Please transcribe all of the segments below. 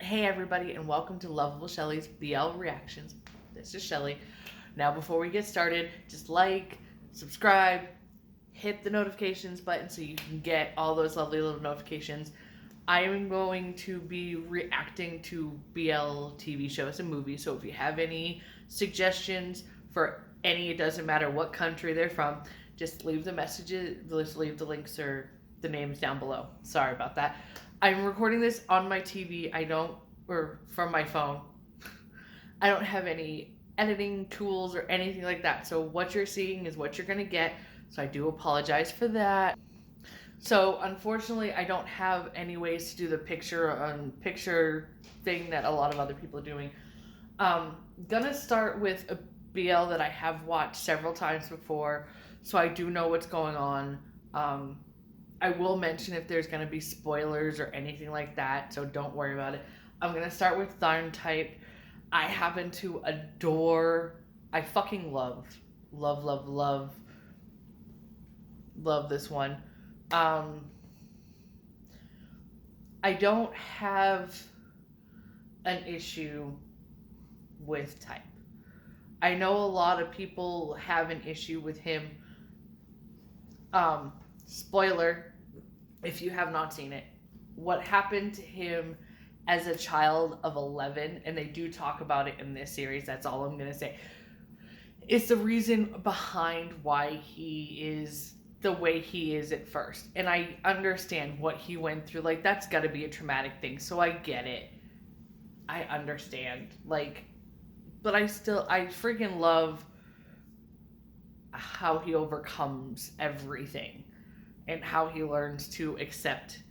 Hey everybody, and welcome to Lovable Shelly's BL Reactions. This is Shelly. Now before we get started, just like, subscribe, hit the notifications button so you can get all those lovely little notifications. I am going to be reacting to BL TV shows and movies, so if you have any suggestions for any, it doesn't matter what country they're from, just leave the messages, just leave the links or the names down below. Sorry about that. I'm recording this on my TV. Or from my phone. I don't have any editing tools or anything like that. So what you're seeing is what you're going to get. So I do apologize for that. So unfortunately, I don't have any ways to do the picture thing that a lot of other people are doing. Gonna start with a BL that I have watched several times before, so I do know what's going on. I will mention if there's going to be spoilers or anything like that, so don't worry about it. I'm going to start with Tharntype. I happen to adore, I fucking love this one. I don't have an issue with Type. I know a lot of people have an issue with him. Spoiler, if you have not seen it, what happened to him as a child of 11, and they do talk about it in this series, that's all I'm going to say. It's the reason behind why he is the way he is at first. And I understand what he went through. Like, that's got to be a traumatic thing, so I get it. I understand. Like, but I freaking love how he overcomes everything. And how he learns to accept,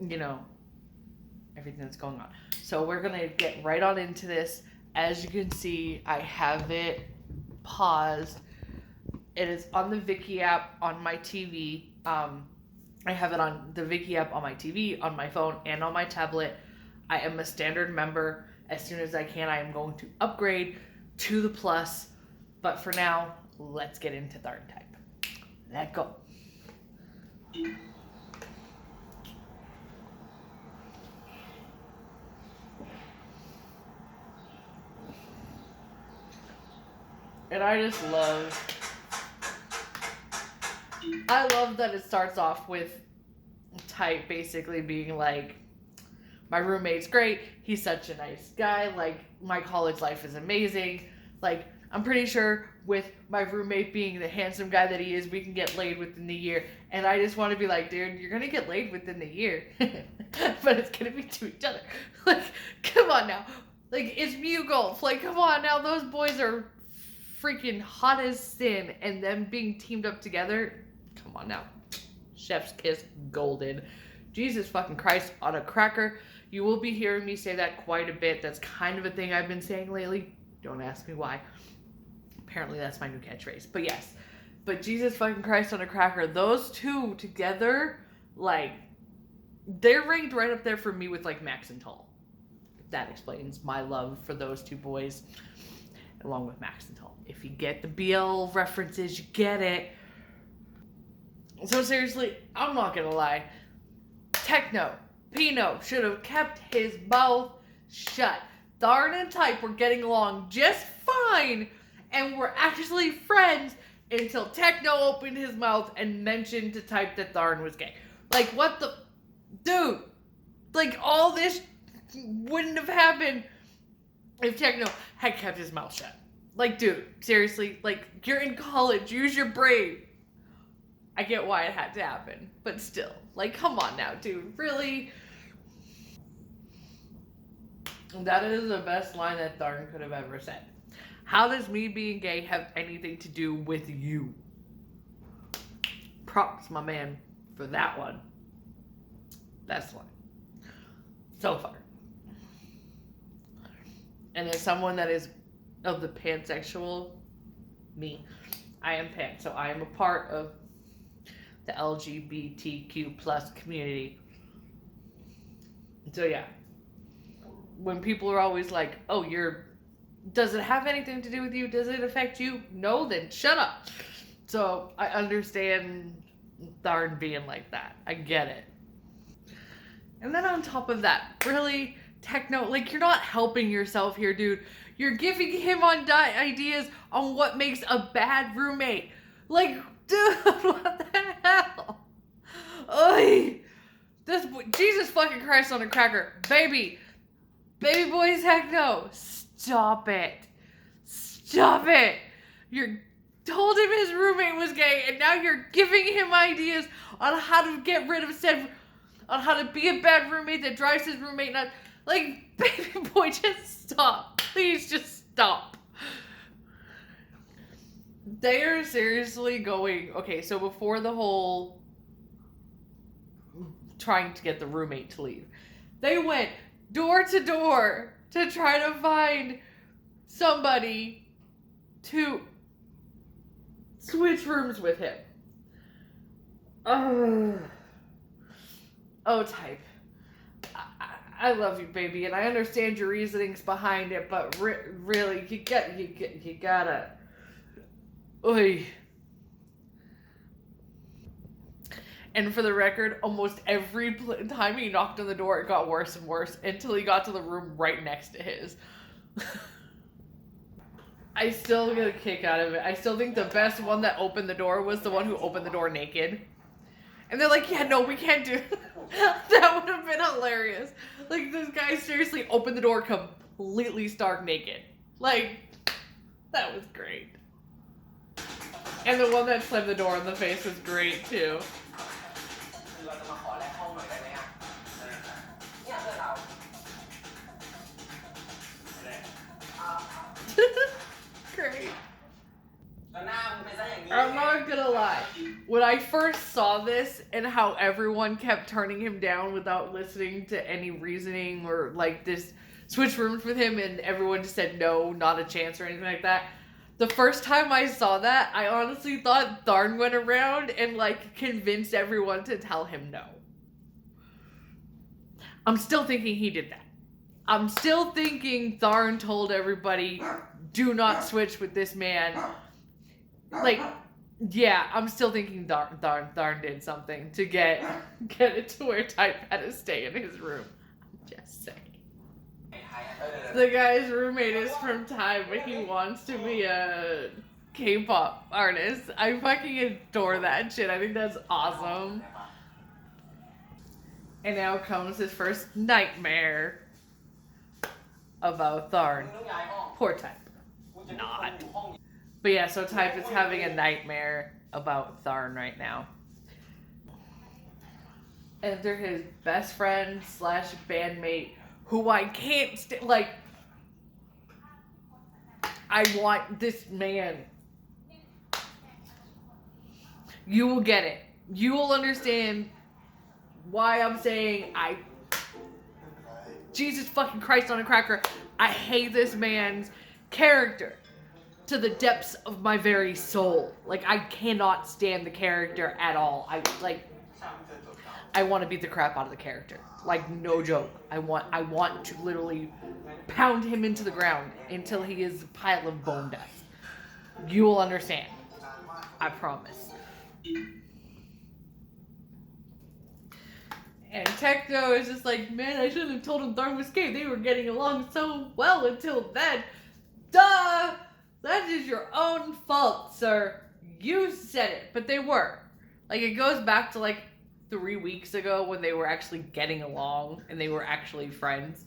everything that's going on. So we're going to get right on into this. As you can see, I have it paused. It is on the Viki app on my TV. I have it on the Viki app on my TV, on my phone, and on my tablet. I am a standard member. As soon as I can, I am going to upgrade to the Plus. But for now, let's get into Tharntype. Let's go. And I love that it starts off with Type basically being like, my roommate's great, he's such a nice guy, like, my college life is amazing, like, I'm pretty sure with my roommate being the handsome guy that he is, we can get laid within the year. And I just want to be like, dude, you're going to get laid within the year. But it's going to be to each other. Like, come on now. Like, it's Mew Golf. Like, come on now. Those boys are freaking hot as sin. And them being teamed up together, come on now. Chef's kiss golden. Jesus fucking Christ on a cracker. You will be hearing me say that quite a bit. That's kind of a thing I've been saying lately. Don't ask me why. Apparently that's my new catchphrase. But yes. But Jesus fucking Christ on a cracker. Those two together, like, they're ranked right up there for me with, like, Max and Tall. That explains my love for those two boys. Along with Max and Tall. If you get the BL references, you get it. So seriously, I'm not gonna lie. Techno, Pino should have kept his mouth shut. Tharn and Type were getting along just fine and were actually friends until Techno opened his mouth and mentioned to Type that Tharn was gay. Like, what the... Dude! Like, all this wouldn't have happened if Techno had kept his mouth shut. Like, dude, seriously, like, you're in college, use your brain. I get why it had to happen, but still, like, come on now, dude, really? That is the best line that Tharn could have ever said. How does me being gay have anything to do with you? Props, my man, for that one. Best one. So far. And as someone that is of the pansexual, me, I am pan, so I am a part of the LGBTQ plus community. So yeah. When people are always like, oh, does it have anything to do with you? Does it affect you? No, then shut up. So I understand Tharn being like that. I get it. And then on top of that, really, Techno, like, you're not helping yourself here, dude. You're giving him ideas on what makes a bad roommate. Like, dude, what the hell? Oy! This, Jesus fucking Christ on a cracker. Baby boy Techno, stop it. Stop it. You're told him his roommate was gay, and now you're giving him ideas on how to get rid of said, on how to be a bad roommate that drives his roommate nuts. Like, baby boy, just stop. Please just stop. They are seriously going, okay, so before the whole trying to get the roommate to leave, they went door to door to try to find somebody to switch rooms with him. Oh, Type. I love you, baby, and I understand your reasonings behind it, but really, you gotta. Oy. And for the record, almost every time he knocked on the door, it got worse and worse until he got to the room right next to his. I still get a kick out of it. I still think the best one that opened the door was the one who opened the door naked. And they're like, yeah, no, we can't do that. Would have been hilarious. Like, this guy seriously opened the door completely stark naked. Like, that was great. And the one that slammed the door in the face was great, too. Great. I'm not gonna lie. When I first saw this and how everyone kept turning him down without listening to any reasoning or like this switch rooms with him and everyone just said no, not a chance or anything like that. The first time I saw that, I honestly thought Tharn went around and like convinced everyone to tell him no. I'm still thinking he did that. I'm still thinking Tharn told everybody, do not switch with this man. Like, yeah, I'm still thinking Tharn did something to get it to where Type had to stay in his room. I'm just saying. The guy's roommate is from Thai, but he wants to be a K-pop artist. I fucking adore that shit. I think that's awesome. And now comes his first nightmare about Tharn. Poor Type. Not. But yeah, so Type is having a nightmare about Tharn right now. And they're his best friend / bandmate, who I can't like, I want this man. You will get it. You will understand why I'm saying Jesus fucking Christ on a cracker. I hate this man's character to the depths of my very soul. Like, I cannot stand the character at all. I want to beat the crap out of the character. Like, no joke. I want to literally pound him into the ground until he is a pile of bone dust. You will understand. I promise. And Techno is just like, man, I shouldn't have told him Tharn was gay. They were getting along so well until then. Duh! That is your own fault, sir. You said it, but they were. Like, it goes back to like 3 weeks ago when they were actually getting along and they were actually friends.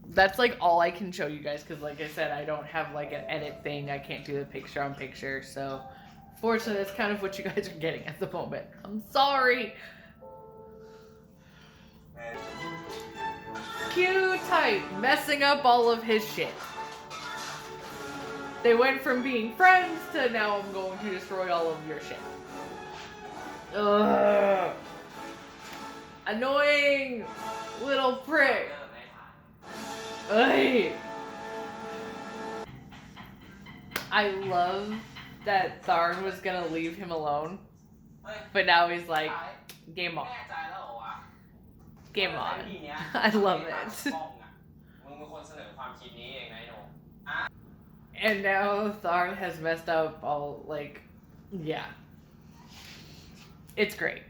That's like all I can show you guys because, like I said, I don't have like an edit thing. I can't do the picture on picture, so fortunately, that's kind of what you guys are getting at the moment. I'm sorry. Cute Type messing up all of his shit. They went from being friends to now I'm going to destroy all of your shit. Ugh. Annoying little prick. Ugh. I love that Tharn was gonna leave him alone, but now he's like, game on. Game on. I love it. And now Tharn has messed up all, like, yeah. It's great.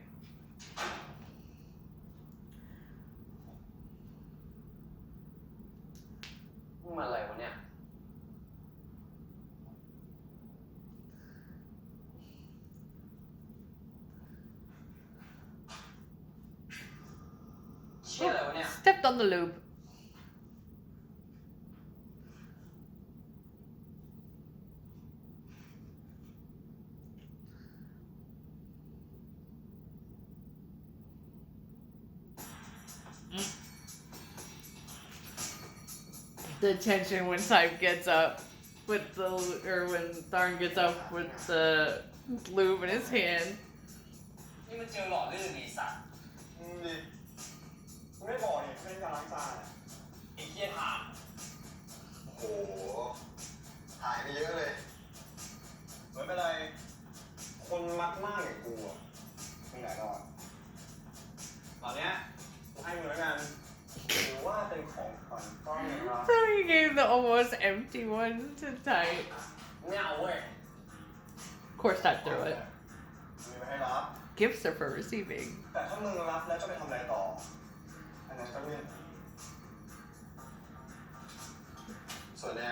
มันอะไรวะเนี่ย เชี่ยอะไรวะเนี่ย Stepped on the loop. The tension when Type gets up with the, or when Tharn gets up with the lube in his hand. นี่มันเจอหล่อลื่นไอ้สัตว์ ดิกูไม่บอกเนี่ยเล่นการล้างจาน ไอ้เหี้ยถาม โอ้โหหายไปเยอะเลยไม่เป็นไร คนมักมากอย่างกูอะมึงไหนรอดตอนเนี้ยกูให้มึงแล้วกันหรือว่าเป็นของขวัญก้อนหนึ่งละ So he gave the almost empty one to Type. ไม่เอาเว้ย Of course, Type threw it. มีมาให้รับ Gifts are for receiving. แต่ถ้ามึงรับแล้วจะไปทำอะไรต่อ อันนั้นก็เรื่องส่วนเนี้ย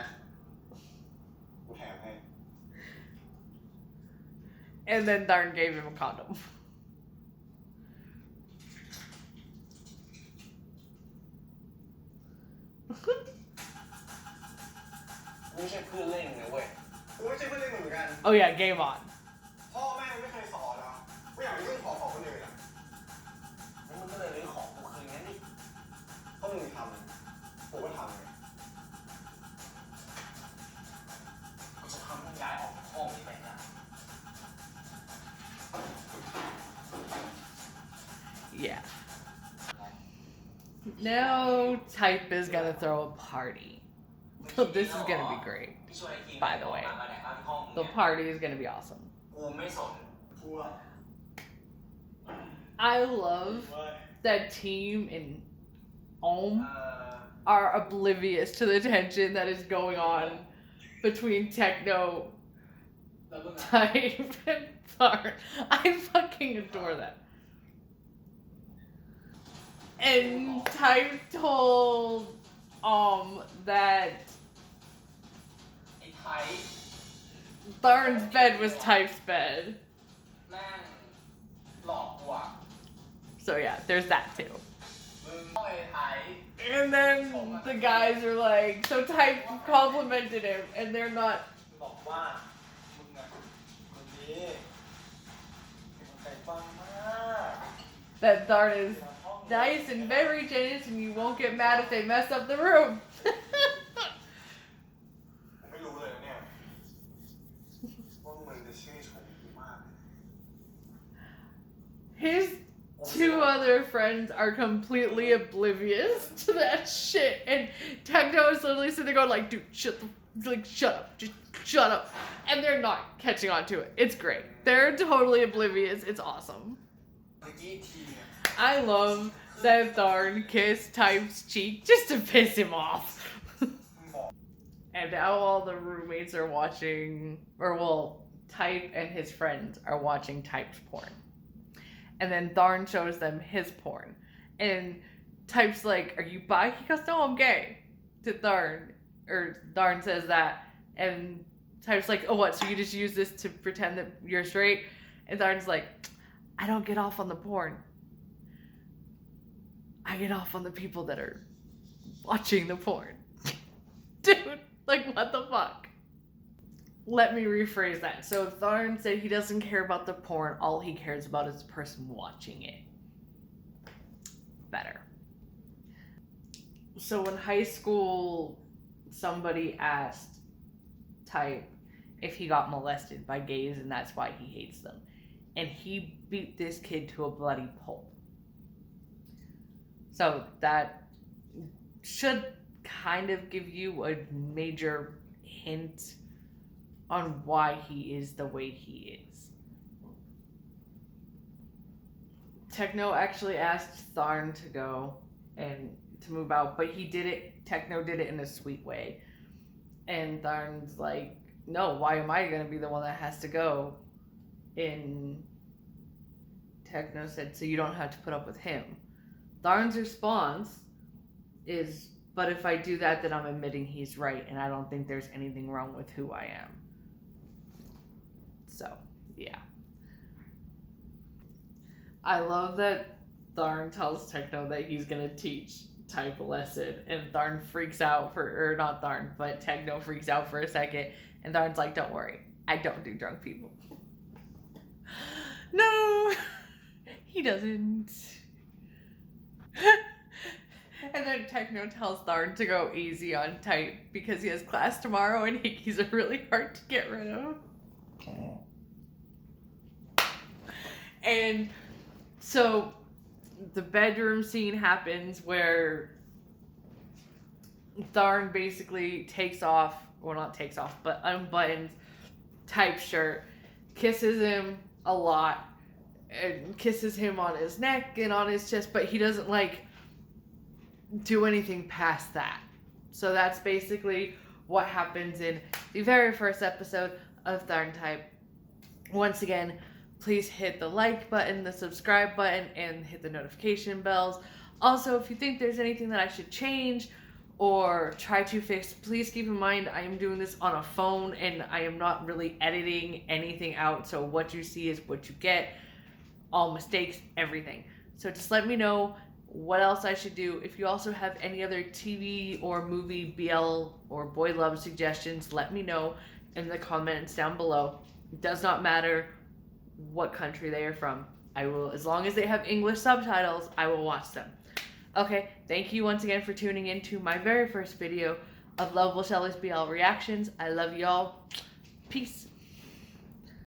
กูแถมให้ And then Tharn gave him a condom. ไม่ใช่เพื่อนเล่นนะเว้ย กูไม่ใช่เพื่อนเล่นมึงเหมือนกัน Oh yeah, game on. พ่อแม่ไม่เคยสอนนะไม่อยากไปยุ่งของคนอื่นอ่ะ แล้วมึงก็เลยรื้อของกูคืนงั้นดิ ก็มึงทำกูก็ทำไง กูจะทำให้ย้ายออกจากห้องนี้ไปนะ Yeah. Now Type is gonna throw a party. So this is gonna be great. พี่ช่วยไอ้ทีม By the way, มาแดกข้าวที่ห้องมึง the เนี่ย party is gonna be awesome. กูไม่สน กูอะ I love เว้ย that team in Ohm เอ่อ are oblivious to the tension that is going on between Techno, แล้วมึงอะ Type, and Tharn. I fucking adore that. And Type told that ไอ้ไทย Tharn's bed was Type's bed. แม่งหลอกกูอะ So yeah, there's that too. มึงต้องไอ้ไทย And then the guys are like, so Type complimented him, and they're not. บอกว่ามึงอะคนนี้เป็นคนใจฟังมาก That Tharn is nice and very generous, and you won't get mad if they mess up the room. ผมไม่รู้เลยนะเนี่ยว่ามึงจะชื่นชมกูมาก His two other friends are completely oblivious to that shit, and Techno is literally sitting there going like, "Dude, shut up, just shut up," and they're not catching on to it. It's great. They're totally oblivious. It's awesome. เมื่อกี้ทีเนี่ย I love that Tharn kissed Type's cheek just to piss him off. มึงบอก And now all the roommates are watching, or well, Type and his friends are watching Type's porn. And then Tharn shows them his porn. And Type's like, "Are you bi?" He goes, "No, I'm gay." To Tharn. Or Tharn says that. And Type's like, "Oh, what? So you just use this to pretend that you're straight?" And Tharn's like, "I don't get off on the porn. I get off on the people that are watching the porn." Dude, like, what the fuck? Let me rephrase that. So Tharn said he doesn't care about the porn. All he cares about is the person watching it. Better. So in high school, somebody asked Type if he got molested by gays and that's why he hates them. And he beat this kid to a bloody pulp. So that should kind of give you a major hint on why he is the way he is. Techno actually asked Tharn to go and to move out, but he did it, Techno did it in a sweet way. And Tharn's like, no, why am I going to be the one that has to go? And Techno said, so you don't have to put up with him. Tharn's response is, but if I do that, then I'm admitting he's right, and I don't think there's anything wrong with who I am. So, yeah. I love that Tharn tells Techno that he's going to teach Type a lesson, and Tharn freaks out or not Tharn, but Techno freaks out for a second, and Tharn's like, don't worry, I don't do drunk people. No, he doesn't. And then Techno tells Tharn to go easy on Type because he has class tomorrow and he's really hard to get rid of. And so the bedroom scene happens where Tharn basically unbuttons Type's shirt, kisses him a lot, and kisses him on his neck and on his chest, but he doesn't like do anything past that. So that's basically what happens in the very first episode of Tharntype. Once again, please hit the like button, the subscribe button, and hit the notification bells. Also, if you think there's anything that I should change or try to fix, please keep in mind I am doing this on a phone and I am not really editing anything out, so what you see is what you get. All mistakes, everything. So just let me know what else I should do. If you also have any other TV or movie BL or boy love suggestions, let me know in the comments down below. It does not matter what country they are from. I will, as long as they have English subtitles, I will watch them. Okay, thank you once again for tuning in to my very first video of Lovable Shelley's BL reactions. I love y'all. Peace.